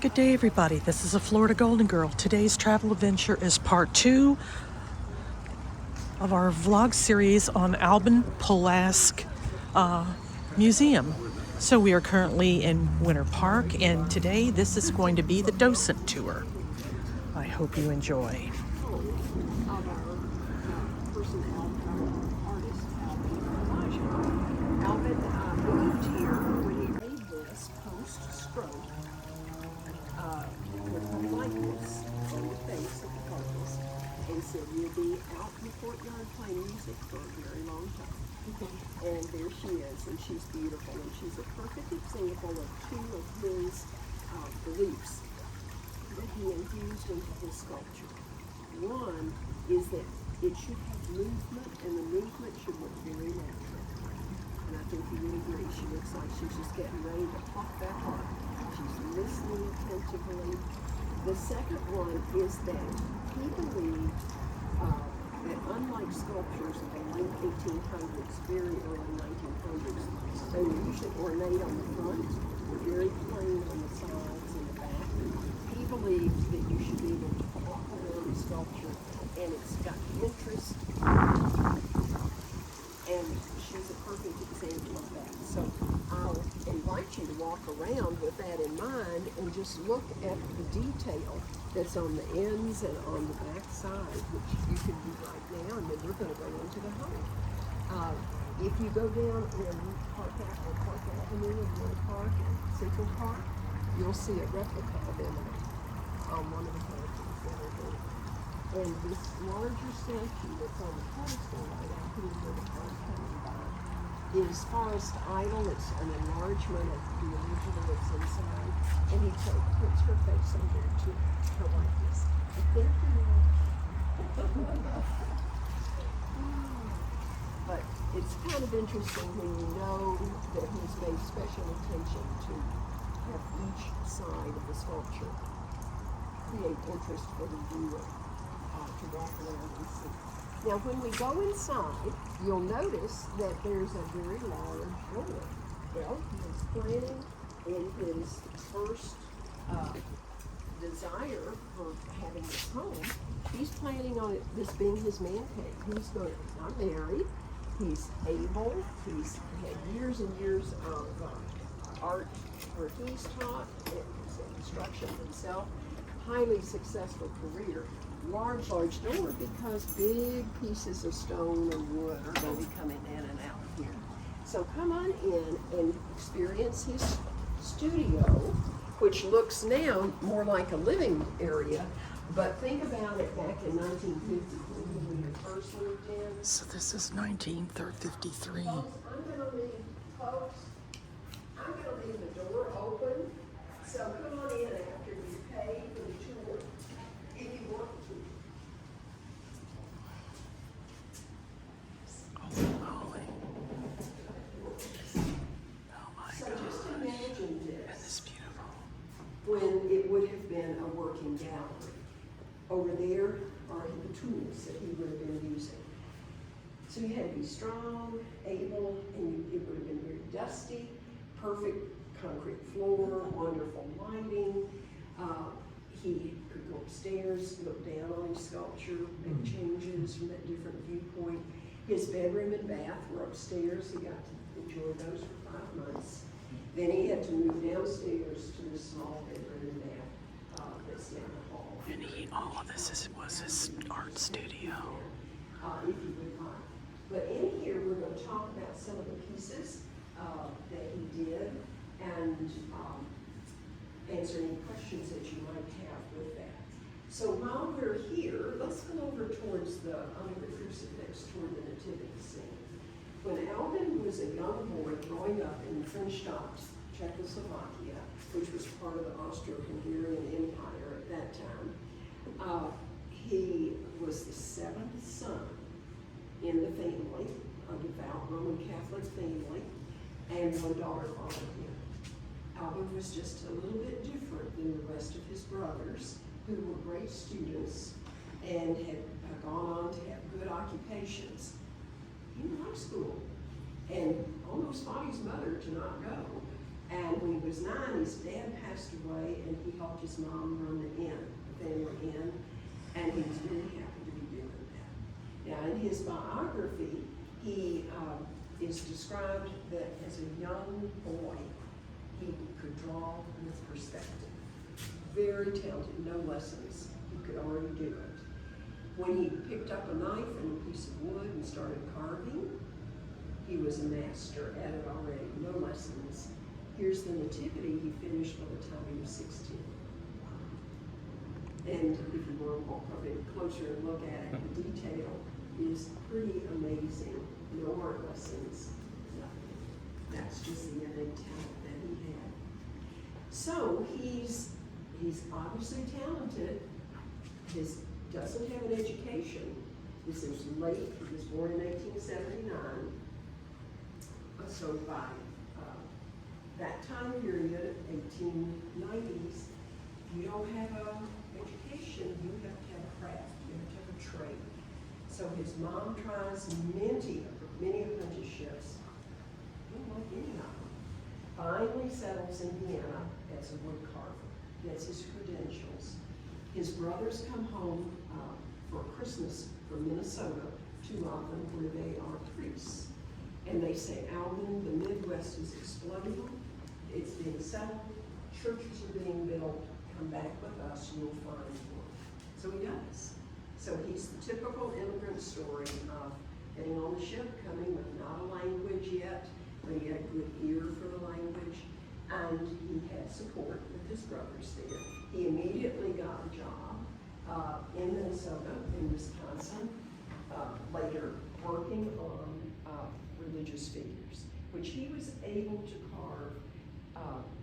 Good day, everybody. This is a Florida Golden Girl. Today's travel adventure is part 2 of our vlog series on Alban Polask Museum. So we are currently in Winter Park, and today this is going to be the docent tour. I hope you enjoy. Alban moved here when he made this post-stroke with a likeness on the face of the carcass and said, "You'll be out in the courtyard playing music for a very long time." And there she is, and she's beautiful, and she's a perfect example of two of his beliefs that he infused into his sculpture. One is that it should have movement, and the movement should look very natural. And I think he would agree. She looks like she's just getting ready to pop that heart. She's listening attentively. The second one is that he believed that unlike sculptures of the late 1800s, very early 1900s, they were usually ornate on the front, were very plain on the sides and the back. He believed that you should be able to walk around the sculpture and it's got interest, and she's a perfect example of that. So I'll invite you to walk around with that in mind and just look at the detail that's on the ends and on the back side, which you can do right now, and then we're going to go into the home. If you go down in Park Avenue in Winter Park and Central Park, you'll see a replica of Emily on one of the paintings that are there. And this larger statue that's on the pedestal right out here where the car's coming by is Forest Idol. It's an enlargement of the original that's inside. And he puts her face on there too, her likeness. I think but it's kind of interesting when you know that he's made special attention to have each side of the sculpture create interest for the viewer to walk around and see. Now, when we go inside, you'll notice that there's a very large door. Well, he was planning in his first desire for having this home, he's planning on this being his man cave. He's not married, he's able, he's had years and years of art where he's taught, instruction himself, highly successful career. Large door because big pieces of stone and wood are going to be coming in and out here. So come on in and experience his studio, which looks now more like a living area, but think about it back in 1950 when you first moved in. So this is 1953. I'm going to leave the door open, so come on in after you pay for the tour, if you want to. So just imagine this when it would have been a working gallery. Over there are the tools that he would have been using. So you had to be strong, able, and it would have been very dusty, perfect concrete floor, wonderful lighting. He could go upstairs, look down on his sculpture, make changes from that different viewpoint. His bedroom and bath were upstairs. He got to enjoy those for 5 months. Then he had to move downstairs to this small bedroom and bath that's down the hall. And all of this was his art studio. If you would like. But in here, we're going to talk about some of the pieces that he did and answer any questions that you might have with that. So while we're here, let's go over towards under the crucifix, toward the nativity scene. When Alban was a young boy growing up in French-stopped Czechoslovakia, which was part of the Austro-Hungarian Empire at that time, he was the 7th son in the family, a devout Roman Catholic family, and one daughter followed him. Alban was just a little bit different than the rest of his brothers, who were great students and had gone on to have good occupations. He liked school and almost fought his mother to not go. And when he was 9, his dad passed away, and he helped his mom run the inn, the family inn, and he was very happy to be doing that. Now, in his biography, he is described that as a young boy, he could draw with perspective. Very talented, no lessons, he could already do it. When he picked up a knife and a piece of wood and started carving, he was a master at it already, no lessons. Here's the Nativity he finished by the time he was 16. And if you want to walk up a bit closer and look at it, the detail is pretty amazing. No art lessons, nothing. That's just the innate talent that he had. So he's obviously talented. Doesn't have an education. This is late. He was born in 1879. So by that time period, 1890s, you don't have an education, you have to have a craft, you have to have a trade. So his mom tries many apprenticeships, didn't like any of them. Finally settles in Vienna as a wood carver, gets his credentials. His brothers come home for Christmas from Minnesota, 2 of them, where they are priests. And they say, Alban, the Midwest is exploding. It's being settled. Churches are being built. Come back with us, you'll find work. So he does. So he's the typical immigrant story of getting on the ship, coming with not a language yet, but he had a good ear for the language. And he had support with his brothers there. He immediately got a job in Minnesota, in Wisconsin, later working on religious figures, which he was able to carve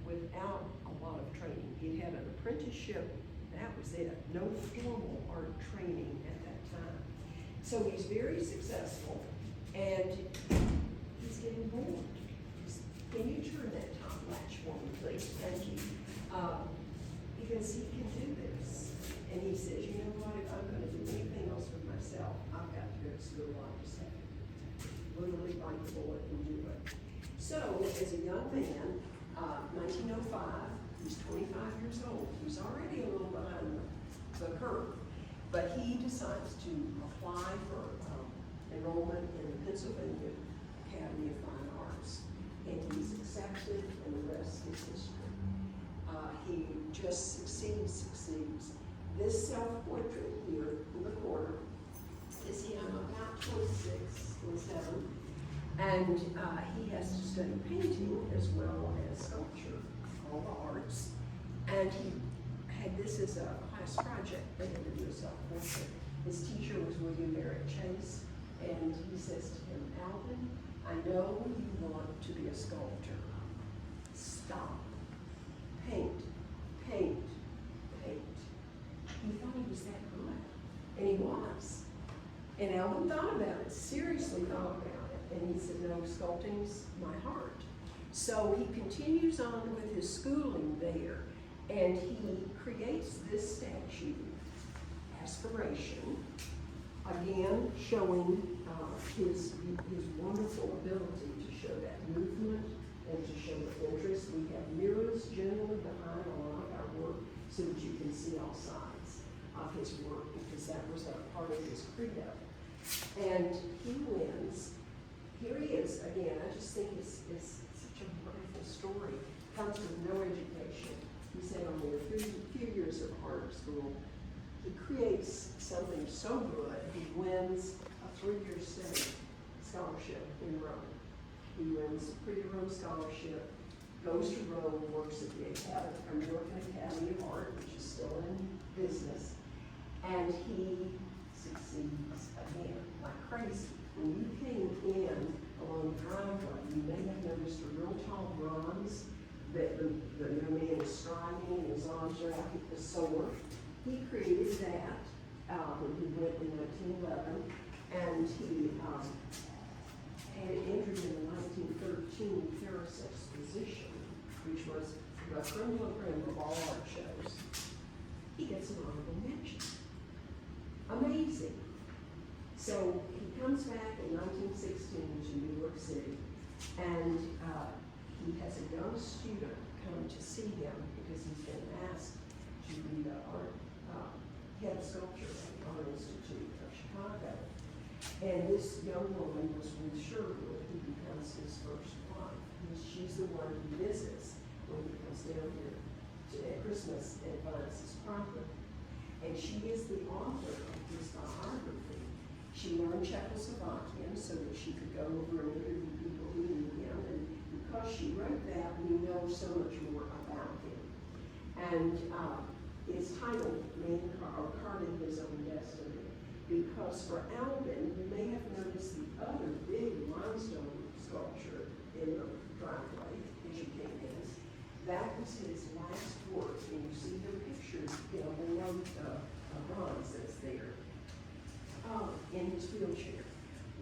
without a lot of training. He had an apprenticeship, that was it. No formal art training at that time. So he's very successful, and he's getting bored. Can you turn that top latch for me, please? Thank you. Because he can do this. And he says, you know what, if I'm going to do anything else with myself, I've got to go to school. I just have to literally bite the bullet and do it. So, as a young man, 1905, he's 25 years old. He's already a little behind the curve. But he decides to apply for enrollment in the Pennsylvania Academy of Fine Arts. And he's accepted, and the rest is history. He just succeeds. This self-portrait here in the corner is him about 26, 27, and he has to study painting as well as sculpture, all the arts. And he had this as a class project. They had to do a self-portrait. His teacher was William Merritt Chase, and he says to him, Alban, I know you want to be a sculptor. Stop. Paint. He thought he was that good, and he was. And Alban thought about it, seriously thought about it, and he said, no, sculpting's my heart. So he continues on with his schooling there, and he creates this statue, Aspiration, again showing his wonderful ability to show that movement and to show the interest. We have mirrors generally behind a lot of our work so that you can see all sides of his work, because that was a part of his credo. And he wins. Here he is again. I just think it's such a wonderful story. Comes with no education. He's had only a few years of art school. He creates something so good. He wins a 3-year study scholarship in Rome. He wins a Pre-Rome scholarship, goes to Rome, works at the American Academy of Art, which is still in business, and he succeeds again like crazy. When you came in along the driveway, you may have noticed a real tall bronze that the young man is striding and his arms are out with the sword. He created that when he went in 1911, and he had it entered in the 1913 Paris Exposition, which was the creme de la creme of all art shows. He gets an honorable mention. Amazing. So he comes back in 1916 to New York City, and he he has a young student come to see him because he's been asked to be the art head sculptor at the Art Institute of Chicago. And this young woman was Ruth Sherwood, who becomes his first wife. She's the one he visits when he comes down here at Christmas and finds his property. And she is the author of his biography. She learned Czechoslovakian so that she could go over and interview people who knew him. And because she wrote that, we know so much more about him. And it's titled Carving His Own Destiny, because for Alban, you may have noticed the other big limestone sculpture in the driveway as you came in. That was his last work, and you see the picture, below the bronze that's there, in his wheelchair,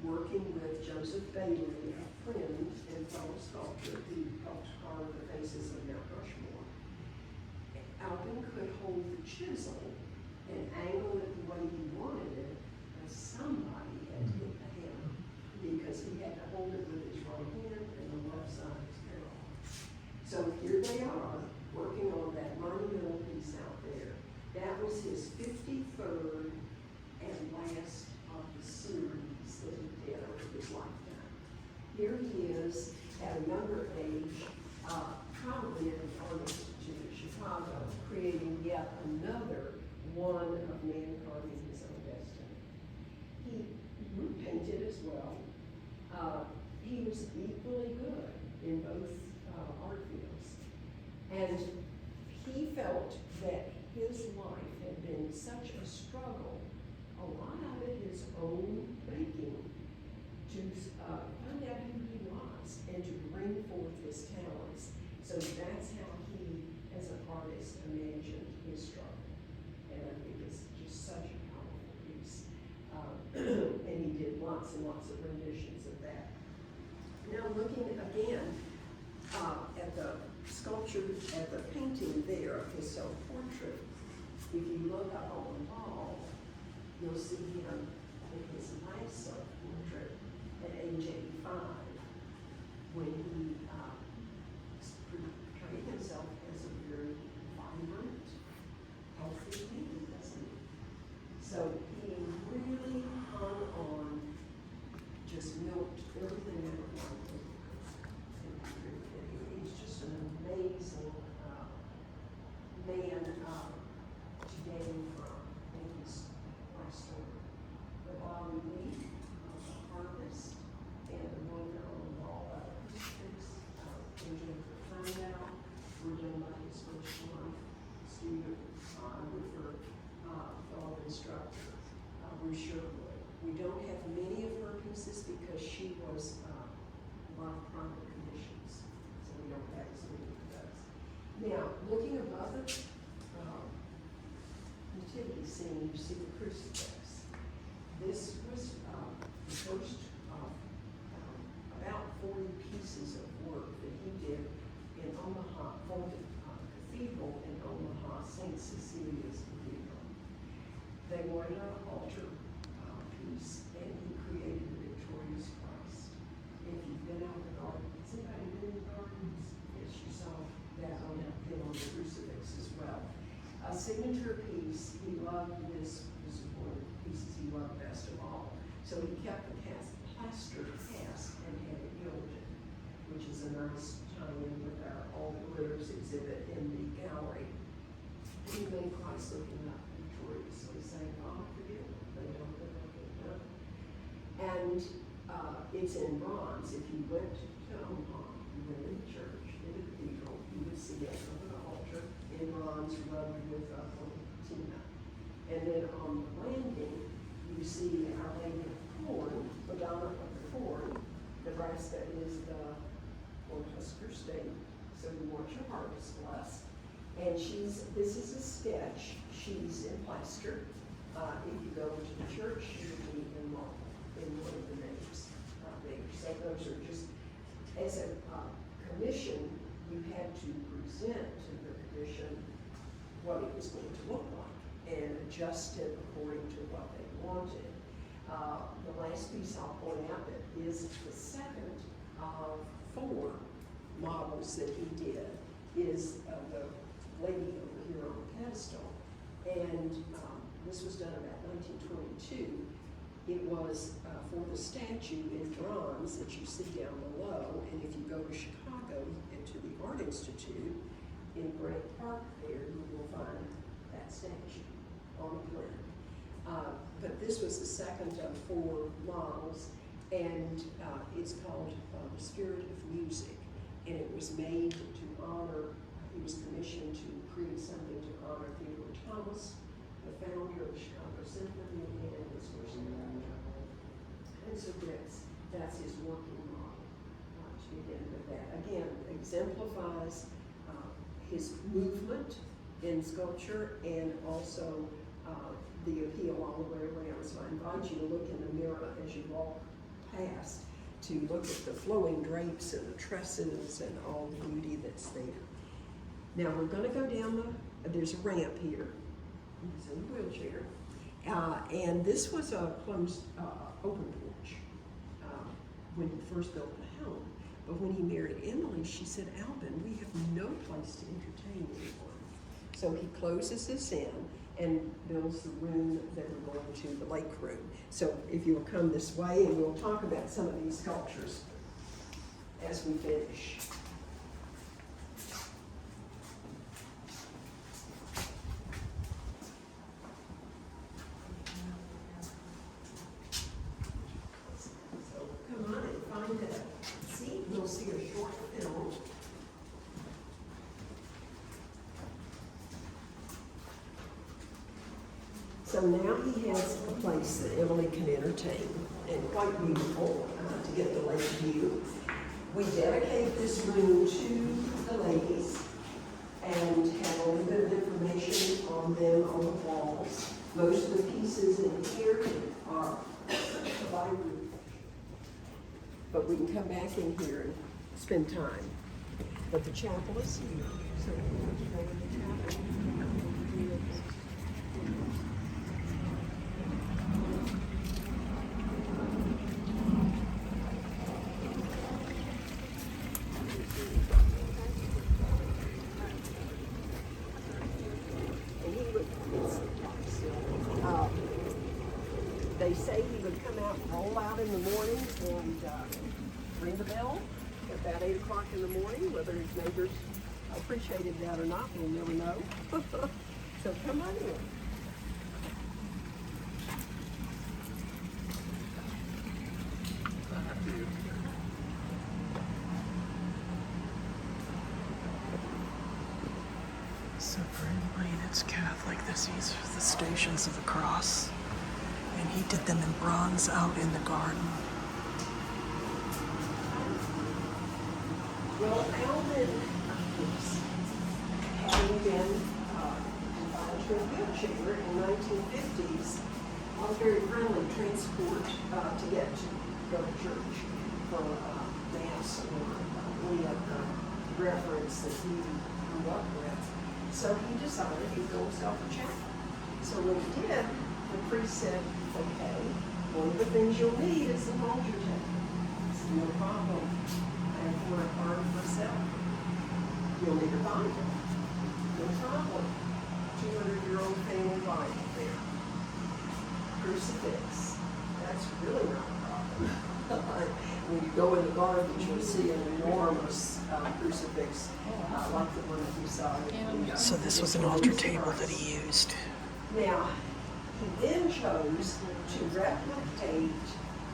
working with Joseph Bailey, a friend and fellow sculptor who helped carve the faces of Mount Rushmore. Alban could hold the chisel and angle it the way he wanted it, but somebody had to hit the hammer, because he had to hold it with his right hand and the left side was paralyzed. So here they are, working on that monumental piece out there. That was his 53rd and last of the series that he did over his lifetime. Here he is at a younger age, probably at the Art Institute of Chicago, creating yet another one of man carving his own destiny. He painted as well. He was equally good in both art fields. And he felt that his life had been such a struggle, a lot of it his own making, to find out who he was and to bring forth his talents. So that's how he, as an artist, imagined his struggle. And I think it's just such a powerful piece. And he did lots and lots of renditions of that. Now looking again at the sculpture, at the painting there of his self-portrait, if you look up on the wall, you'll see him in his last self-portrait at age 85, when he portrayed himself as a very vibrant, healthy man, doesn't he? So he really hung on, just milked everything out of life. He's just an amazing man to gain from in his life story. The bottom leaf of the harvest and the one on the wall of acoustics, Benjamin Fernandel, were done by his first wife, student, with her fellow instructor, Ruth Sherwood. We don't have many of her pieces because she was a lot of chronic conditions, so we don't have as many of those. Now, looking above the nativity scene, you see the crucifix. This was the first about 40 pieces of work that he did in Omaha, for the cathedral in Omaha, St. Cecilia's Cathedral. They wanted an altar piece, and he created the victorious Christ. If you've been out in the garden, has anybody been in the gardens? Yes, you saw that on him on the crucifix as well. A signature piece, he loved this was one of the pieces he loved best of all. So he kept the plaster cast and had it gilded, which is a nice tie-in with our All the Glitters exhibit in the gallery. He made Christ looking up victoriously, saying, "God, forgive them, they don't know what they've done." And it's in bronze. If you went to Omaha, you went in the church, in the cathedral, you would see it over the altar in bronze rubbed with patina. And then on the landing, you see Our Lady of Corn, Madonna of the Corn. Nebraska is the Cornhusker state, so you want your harvest blessed. And this is a sketch. She's in plaster. If you go to the church, she will be in marble in one of the names there. So those are just, as a commission, you had to present to the commission what it was going to look like and adjust it according to what they wanted. The last piece I'll point out that is the second of 4 models that he did is the lady over here on the pedestal. And this was done about 1922. It was for the statue in bronze that you see down below. And if you go to Chicago and to the Art Institute in Grant Park there, you will find that statue on the plan. But this was the second of 4 models, and it's called The Spirit of Music. And it was made to honor, he was commissioned to create something to honor Theodore Thomas, the founder of the Chicago Symphony, and his first director. And so that's his working model to begin with that. Again, exemplifies his movement in sculpture and also the appeal all the way around. So I invite you to look in the mirror as you walk past to look at the flowing drapes and the tresses and all the beauty that's there. Now we're going to go down there's a ramp here. He's in a wheelchair. And this was a closed, open porch when he first built the home. But when he married Emily, she said, Alban, we have no place to entertain anyone. So he closes this in and builds the room that we're going to, the lake room. So if you'll come this way, and we'll talk about some of these sculptures as we finish. We'll see a short film. So now he has a place that Emily can entertain, and quite beautiful to get the lake view. We dedicate this room to the ladies and have a little bit of information on them on the walls. Most of the pieces in here are by group. But we can come back in here and spend time. But the chapel is here, so we're going to go in the chapel. And he would, they say he would come out and roll out in the morning and ring the bell at about 8 o'clock in the morning. Whether his neighbors appreciated that or not, we'll never know. So come on in. So for anybody that's Catholic, these are the Stations of the Cross. And he did them in bronze out in the garden. Well, Alban, having been confined to a wheelchair in the 1950s, on a very friendly transport to get to go to church for Mass or any of the reverence that he grew up with. So he decided he'd go himself a chapel. So when he did, the priest said, okay, one of the things you'll need is an altar table. It's no problem. I have one carved myself. You'll need a Bible. No problem. 200-year-old family Bible there. Crucifix. That's really not a problem. When you go in the gardens, you'll see an enormous crucifix like the one that you saw. So this was an altar table that he used. Now, he then chose to replicate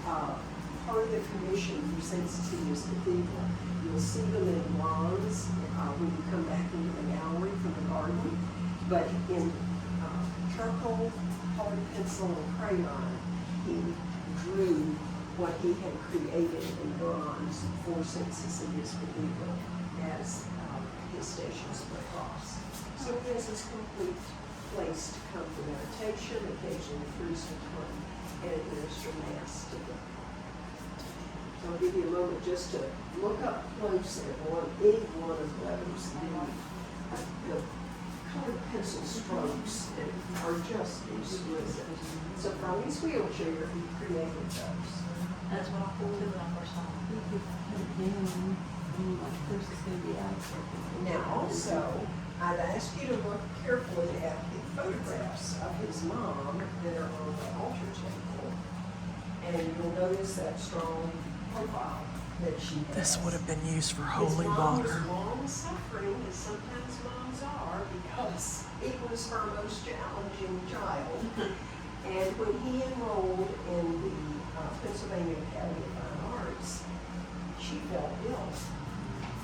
part of the commission for St. Cecilia's Cathedral. You'll see them in bronze when you come back into the gallery from the garden, but in charcoal, colored pencil, and crayon, he drew what he had created in bronze for St. Cecilia's Cathedral as his Stations of the Cross. So he has this complete place to come for meditation, occasionally the priest will come and administer Mass to them. So I'll give you a moment just to look up close at any one of those. The colored pencil strokes are just exquisite. So from his wheelchair, he created those. That's what I thought too when I first saw it. Now also, I'd ask you to look carefully at the photographs of his mom that are on the altar table. And you'll notice that strong profile that she has. This would have been used for His holy mom water. was long suffering, as sometimes moms are, because it was her most challenging child. And when he enrolled in the Pennsylvania Academy of Fine Arts, she fell ill.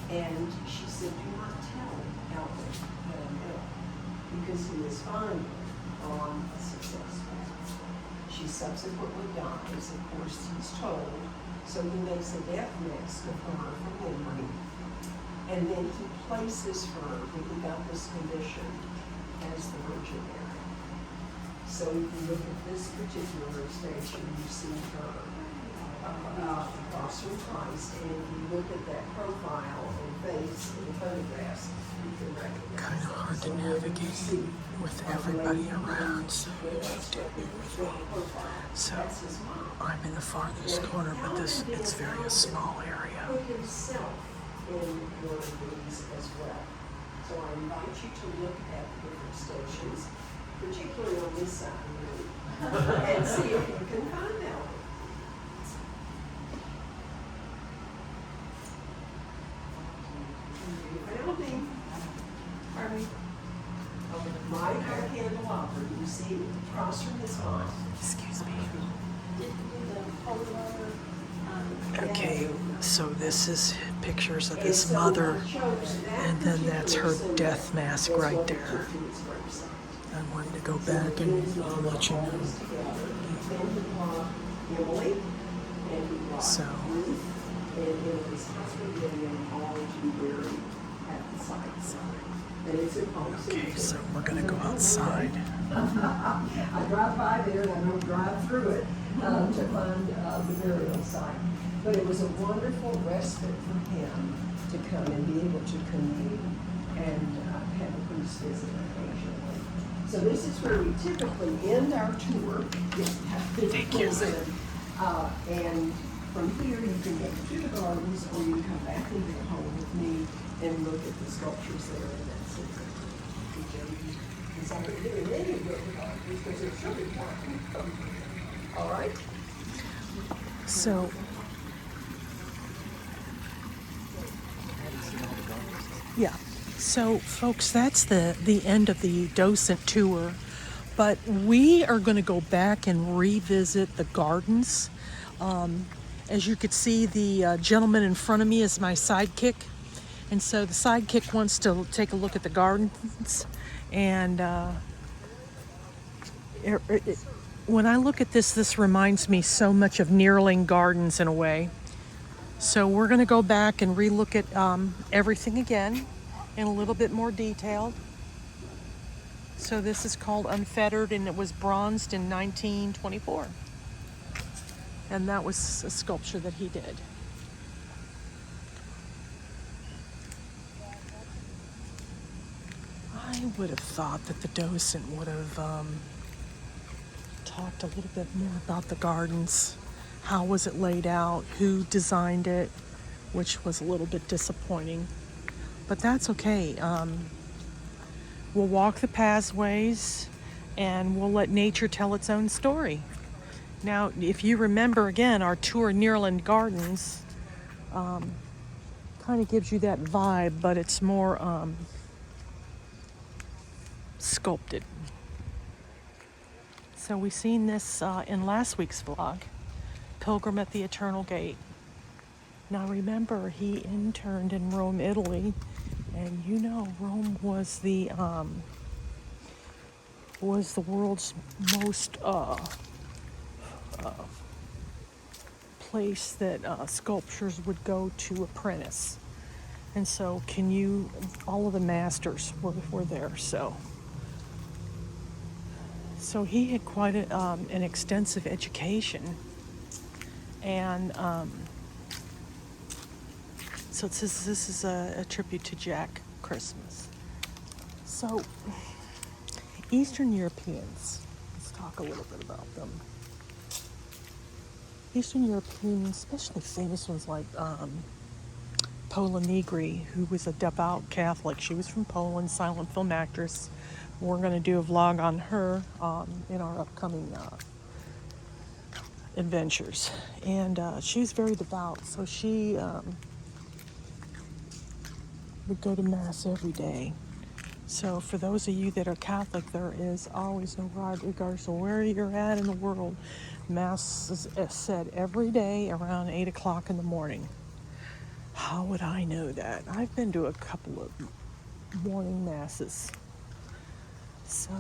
And she said, do not tell Alban that I'm ill, because he is finally on a success path. She subsequently dies, of course, he's told, so he makes a death mask of her from memory. And then he places her, when he got this condition, as the Virgin Mary. So if you look at this particular station, you see her across from Christ, and if you look at that profile and face in the photographs, you can recognize Kind of hard to So navigate with everybody around. So that's his mom. I'm in the farthest corner, but it's very a small area. Put himself in one of these as well. So I invite you to look at the different stations, particularly on this side of the room, and see if you can find out. Found him. Pardon me? Right by the candelabra, you see, across from his mom. Excuse me. Okay, so this is pictures of his mother, and then that's her death mask right there. I wanted to go back and let you know. So, okay, so we're gonna go outside. I drive by there and I don't drive through it to find the burial site. But it was a wonderful respite for him to come and be able to commune and have a priest visit occasionally. So this is where we typically end our tour. Thank you. And from here you can go to the gardens, or you can come back into the home with me and look at the sculptures that are in that center. Because I'm not doing any of the gardens because it's really important. All right? So, yeah. So, folks, that's the end of the docent tour. But we are going to go back and revisit the gardens. As you could see, the gentleman in front of me is my sidekick. And so the sidekick wants to take a look at the gardens. And when I look at this reminds me so much of Nearling Gardens in a way. So we're going to go back and relook at everything again in a little bit more detail. So this is called Unfettered, and it was bronzed in 1924. And that was a sculpture that he did. I would have thought that the docent would have talked a little bit more about the gardens. How was it laid out? Who designed it? Which was a little bit disappointing. But that's okay. We'll walk the pathways and we'll let nature tell its own story. Now, if you remember again, our tour Nearland Gardens kind of gives you that vibe, but it's more sculpted. So we seen this in last week's vlog, Pilgrim at the Eternal Gate. Now remember, he interned in Rome, Italy, and you know Rome was the world's most place that sculptures would go to apprentice. And so all of the masters were there, so he had quite an extensive education. And so this is a tribute to Jack Christmas. So Eastern Europeans, let's talk a little bit about them. Eastern Europeans, especially famous ones like Pola Negri, who was a devout Catholic. She was from Poland, silent film actress. We're going to do a vlog on her in our upcoming adventures. And she was very devout, so she would go to Mass every day. So for those of you that are Catholic, there is always, no regardless of where you're at in the world, Mass is said every day around 8 o'clock in the morning. How would I know that? I've been to a couple of morning Masses. So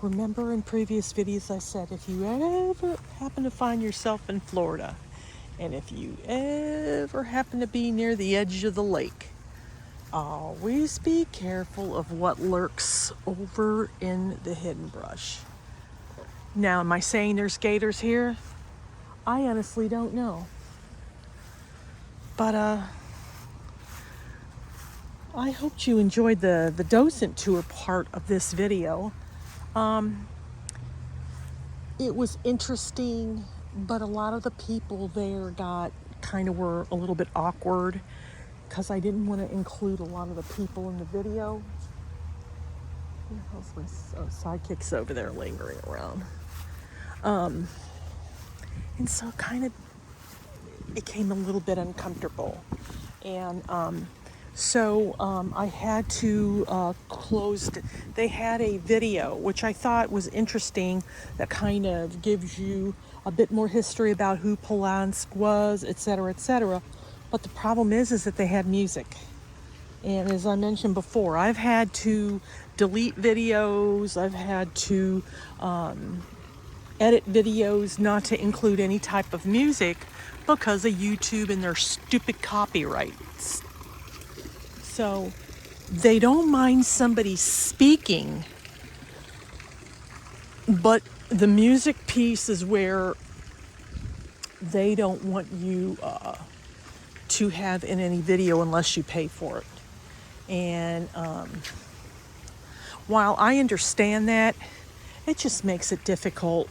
remember in previous videos I said, if you ever happen to find yourself in Florida, and if you ever happen to be near the edge of the lake, always be careful of what lurks over in the hidden brush. Now, am I saying there's gators here? I honestly don't know. But I hoped you enjoyed the docent tour part of this video. It was interesting, but a lot of the people there were a little bit awkward because I didn't want to include a lot of the people in the video. Who the hell's my sidekick's over there lingering around? And so kind of became a little bit uncomfortable. And I had to close. They had a video, which I thought was interesting, that kind of gives you a bit more history about who Polask was, etc., etc. But the problem is that they had music. And as I mentioned before, I've had to delete videos. I've had to edit videos not to include any type of music because of YouTube and their stupid copyrights. So they don't mind somebody speaking, but the music piece is where they don't want you to have in any video unless you pay for it. And while I understand that, it just makes it difficult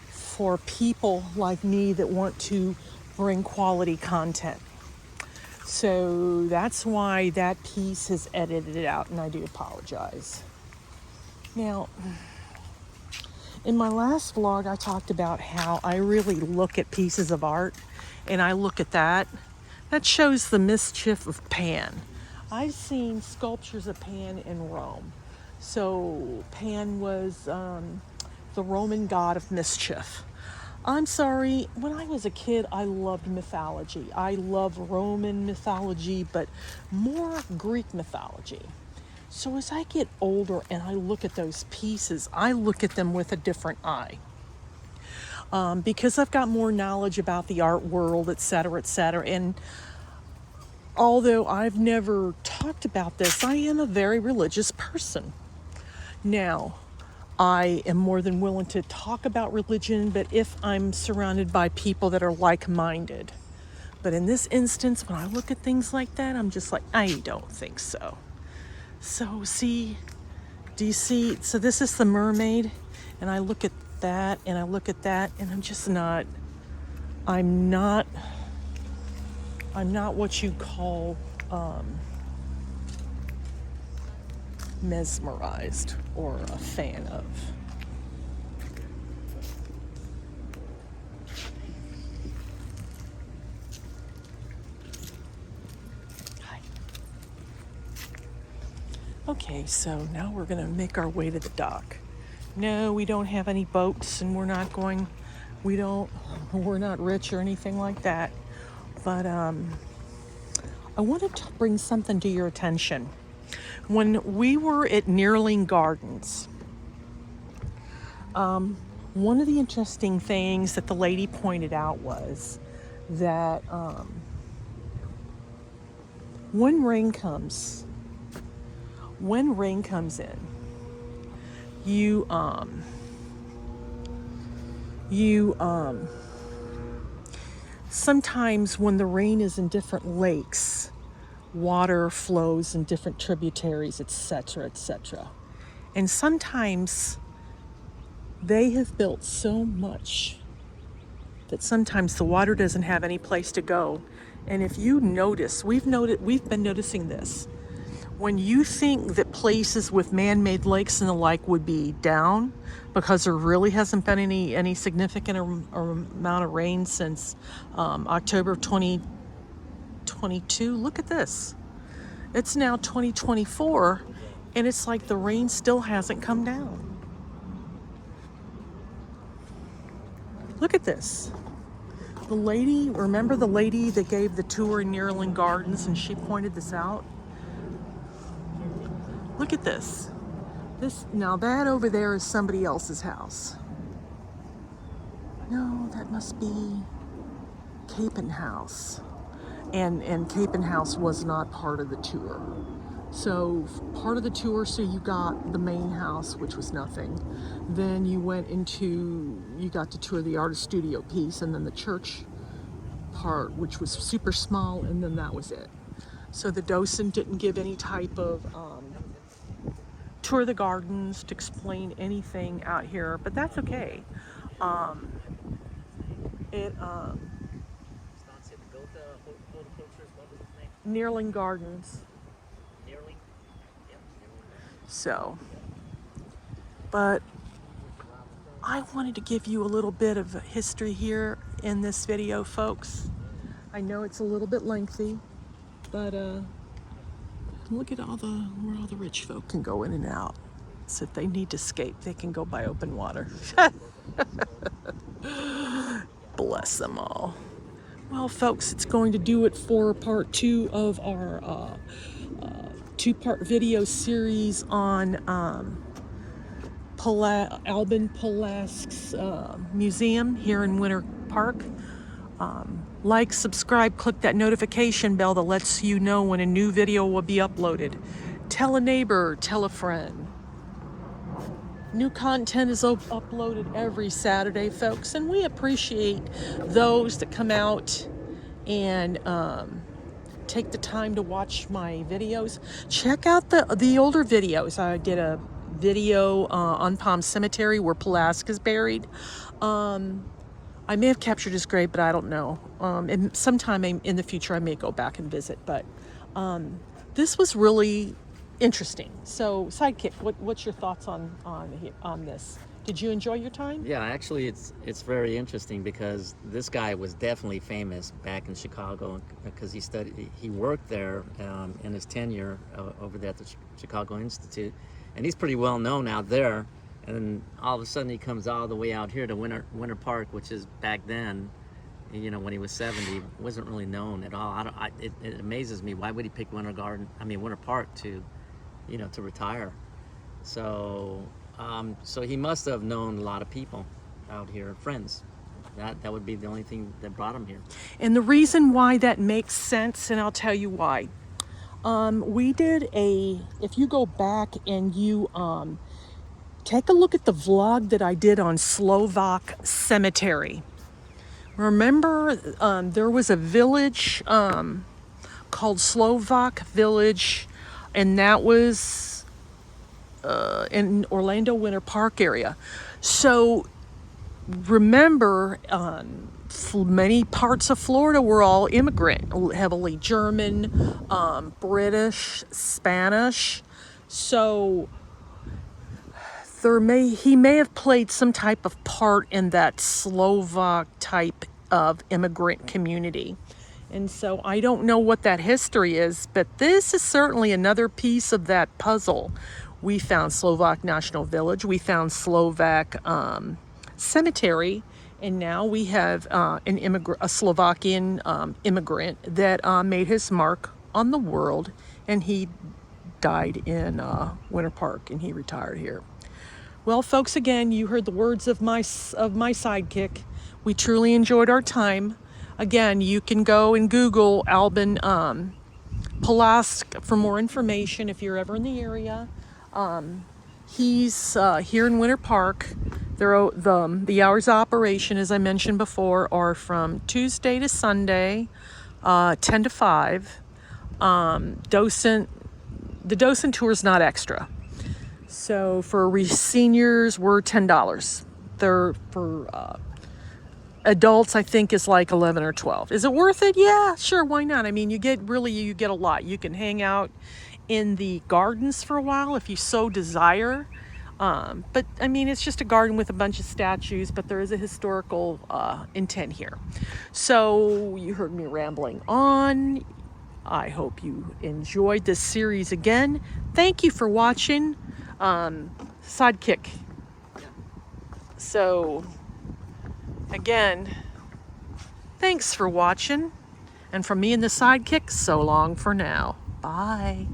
for people like me that want to bring quality content. So that's why that piece is edited out, and I do apologize. Now, in my last vlog, I talked about how I really look at pieces of art, and I look at that. That shows the mischief of Pan. I've seen sculptures of Pan in Rome. So Pan was the Roman god of mischief. I'm sorry, when I was a kid, I loved mythology. I love Roman mythology, but more Greek mythology. So as I get older and I look at those pieces, I look at them with a different eye. Because I've got more knowledge about the art world, etc., etc. And although I've never talked about this, I am a very religious person. Now, I am more than willing to talk about religion, but if I'm surrounded by people that are like-minded. But in this instance, when I look at things like that, I'm just like, I don't think so. So see, do you see? So this is the mermaid, and I look at that, and I look at that, and I'm just not, I'm not what you call mesmerized or a fan of. Hi. Okay, so now we're going to make our way to the dock. No, we don't have any boats, and we're not rich or anything like that. But I wanted to bring something to your attention. When we were at Nearling Gardens, one of the interesting things that the lady pointed out was that when rain comes in, sometimes when the rain is in different lakes, water flows in different tributaries, etc., etc. And sometimes they have built so much that sometimes the water doesn't have any place to go, And if you notice, we've been noticing this. When you think that places with man-made lakes and the like would be down because there really hasn't been any significant amount of rain since October of 2022, look at this. It's now 2024, and it's like the rain still hasn't come down. Look at this. The lady, remember the lady that gave the tour in Nearland Gardens, and she pointed this out? Look at this. Now that over there is somebody else's house. No, that must be Capen House. And Capen House was not part of the tour. So part of the tour, so you got the main house, which was nothing. Then you got to tour the artist studio piece, and then the church part, which was super small, and then that was it. So the docent didn't give any type of tour of the gardens to explain anything out here, but that's okay. Nearland Gardens. So, but I wanted to give you a little bit of history here in this video, folks. I know it's a little bit lengthy, but look at where all the rich folk can go in and out. So if they need to escape, they can go by open water. Bless them all. Well, folks, it's going to do it for part 2 of our two-part video series on Alban Polask's museum here in Winter Park. Like, subscribe, click that notification bell that lets you know when a new video will be uploaded. Tell a neighbor, tell a friend. New content is uploaded every Saturday, folks, and we appreciate those that come out and take the time to watch my videos. Check out the older videos. I did a video on Palm Cemetery where Polask is buried. I may have captured his grave, but I don't know. And sometime in the future, I may go back and visit. But this was really interesting. So, Sidekick, what's your thoughts on this? Did you enjoy your time? Yeah, actually, it's very interesting because this guy was definitely famous back in Chicago because he worked there in his tenure over there at the Chicago Institute, and he's pretty well known out there. And then all of a sudden he comes all the way out here to Winter Park, which is back then, you know, when he was 70, wasn't really known at all. It amazes me. Why would he pick Winter Park to, you know, to retire? So he must have known a lot of people out here, friends. That would be the only thing that brought him here. And the reason why that makes sense, and I'll tell you why. We did if you go back and you take a look at the vlog that I did on Slovak Cemetery. Remember, there was a village called Slovak Village, and that was in Orlando Winter Park area. So remember, many parts of Florida were all immigrant, heavily German, British, Spanish. So he may have played some type of part in that Slovak type of immigrant community. And so I don't know what that history is, but this is certainly another piece of that puzzle. We found Slovak National Village, we found Slovak Cemetery, and now we have a Slovakian immigrant that made his mark on the world, and he died in Winter Park, and he retired here. Well, folks, again, you heard the words of my sidekick. We truly enjoyed our time. Again, you can go and Google Alban Polask for more information if you're ever in the area. He's here in Winter Park. The hours of operation, as I mentioned before, are from Tuesday to Sunday, 10 to 5. The docent tour is not extra. So for seniors, we're $10. They're for adults, I think, is like 11 or 12. Is it worth it? Yeah, sure, why not? I mean, you get a lot. You can hang out in the gardens for a while if you so desire. But I mean, it's just a garden with a bunch of statues, but there is a historical intent here. So you heard me rambling on. I hope you enjoyed this series again. Thank you for watching. Sidekick. So, again, thanks for watching. And from me and the Sidekick, so long for now. Bye.